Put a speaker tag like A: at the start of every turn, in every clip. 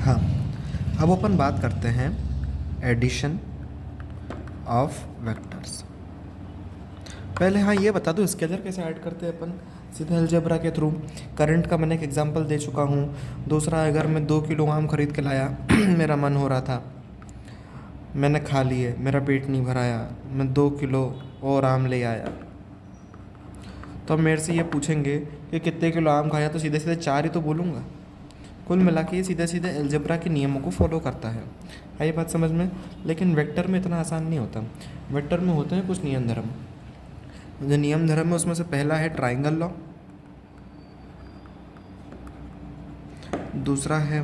A: हाँ, अब अपन बात करते हैं एडिशन ऑफ वेक्टर्स। पहले हाँ ये बता दो स्केलर कैसे ऐड करते हैं अपन, सीधे अलजेब्रा के थ्रू। करंट का मैंने एक एग्जांपल दे चुका हूँ। दूसरा, अगर मैं 2 किलो आम खरीद के लाया मेरा मन हो रहा था, मैंने खा लिए, मेरा पेट नहीं भराया, मैं 2 किलो और आम ले आया, तो अब मेरे से ये पूछेंगे कि कितने किलो आम खाया, तो सीधे सीधे 4 ही तो बोलूँगा। कुल मिला के ये सीधे सीधे अलजेब्रा के नियमों को फॉलो करता है। आई बात समझ में? लेकिन वेक्टर में इतना आसान नहीं होता। वेक्टर में होते हैं कुछ नियम धर्म। जो नियम धर्म है उसमें से पहला है ट्राइंगल लॉ, दूसरा है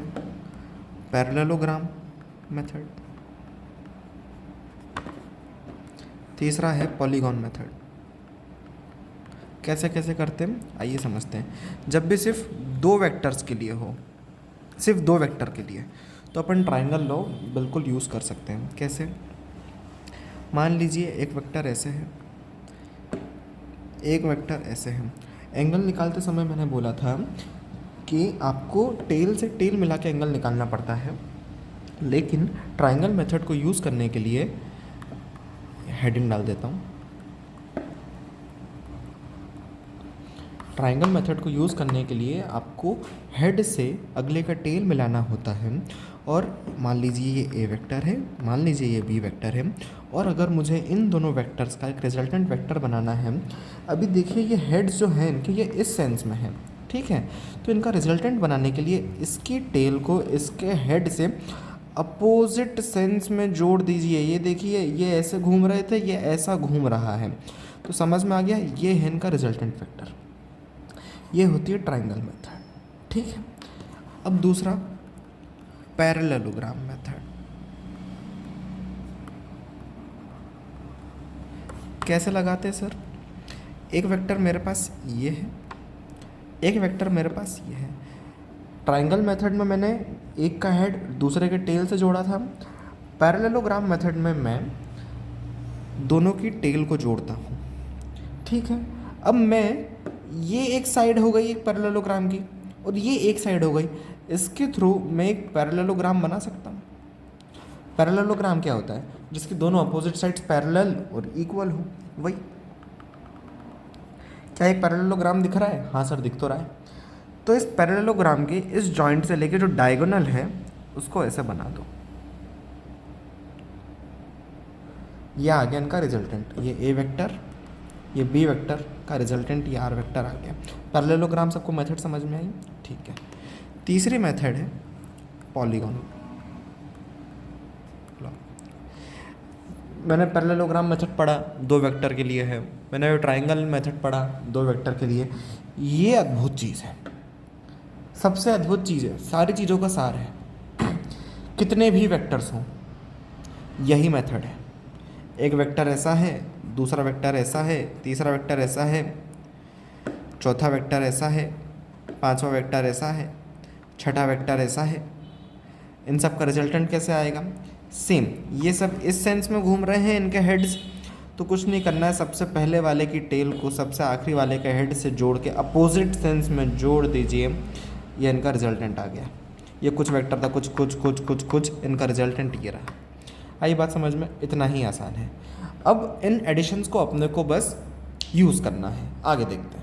A: पैरेललोग्राम मेथड, तीसरा है पॉलीगॉन मेथड। कैसे कैसे करते हैं आइए समझते हैं। जब भी सिर्फ 2 वेक्टर्स के लिए हो, सिर्फ 2 वेक्टर के लिए, तो अपन ट्राइंगल लॉ बिल्कुल यूज़ कर सकते हैं। कैसे? मान लीजिए एक वेक्टर ऐसे है, एक वेक्टर ऐसे है। एंगल निकालते समय मैंने बोला था कि आपको टेल से टेल मिला के एंगल निकालना पड़ता है, लेकिन ट्राइंगल मेथड को यूज़ करने के लिए हेडिंग डाल देता हूँ। ट्राइंगल मेथड को यूज़ करने के लिए आपको हेड से अगले का टेल मिलाना होता है। और मान लीजिए ये ए वेक्टर है, मान लीजिए ये बी वेक्टर है, और अगर मुझे इन दोनों वेक्टर्स का एक रिजल्टेंट वेक्टर बनाना है, अभी देखिए ये हेड्स जो हैं इनके ये इस सेंस में है, ठीक है। तो इनका रिजल्टेंट बनाने के लिए इसकी टेल को इसके हेड से अपोजिट सेंस में जोड़ दीजिए। ये देखिए ये ऐसे घूम रहे थे, ये ऐसा घूम रहा है, तो समझ में आ गया, ये है इनका रिजल्टेंट वेक्टर। ये होती है ट्राइंगल मेथड, ठीक है। अब दूसरा पैरेललोग्राम मेथड। कैसे लगाते हैं सर? एक वेक्टर मेरे पास ये है, एक वेक्टर मेरे पास ये है। ट्राइंगल मेथड में मैंने एक का हेड दूसरे के टेल से जोड़ा था। पैरेललोग्राम मेथड में मैं दोनों की टेल को जोड़ता हूँ, ठीक है। अब मैं ये एक साइड हो गई एक पैरेललोग्राम की, और ये एक साइड हो गई, इसके थ्रू मैं एक पैरेललोग्राम बना सकता हूँ। पैरेललोग्राम क्या होता है? जिसकी दोनों अपोजिट साइड्स पैरेलल और इक्वल हो, वही। क्या एक पैरेललोग्राम दिख रहा है? हाँ सर दिख तो रहा है। तो इस पैरेललोग्राम के इस जॉइंट से लेके जो डायगोनल है उसको ऐसे बना दो। ये आ गया इनका रिजल्टेंट, ये ए वेक्टर, ये बी वेक्टर का रिजल्टेंट, ये आर वेक्टर आ गया। पैरेललोग्राम सबको मेथड समझ में आई? ठीक है। तीसरी मेथड है पॉलीगॉन। मैंने पैरेललोग्राम मेथड पढ़ा 2 वेक्टर के लिए है, मैंने ट्राइंगल मेथड पढ़ा 2 वेक्टर के लिए। ये अद्भुत चीज़ है, सबसे अद्भुत चीज़ है, सारी चीज़ों का सार है। कितने भी वेक्टर्स हों यही मेथड है। एक वेक्टर ऐसा है, दूसरा वेक्टर ऐसा है, तीसरा वेक्टर ऐसा है, चौथा वेक्टर ऐसा है, पांचवा वेक्टर ऐसा है, छठा वेक्टर ऐसा है। इन सब का रिजल्टेंट कैसे आएगा? सेम। ये सब इस सेंस में घूम रहे हैं इनके हेड्स, तो कुछ नहीं करना है, सबसे पहले वाले की टेल को सबसे आखिरी वाले के हेड से जोड़ के अपोजिट सेंस में जोड़ दीजिए। ये इनका रिजल्टेंट आ गया। ये कुछ वेक्टर था, कुछ कुछ कुछ कुछ कुछ, इनका रिजल्टेंट ये रहा। आई बात समझ में? इतना ही आसान है। अब इन एडिशंस को अपने को बस यूज़ करना है, आगे देखते हैं।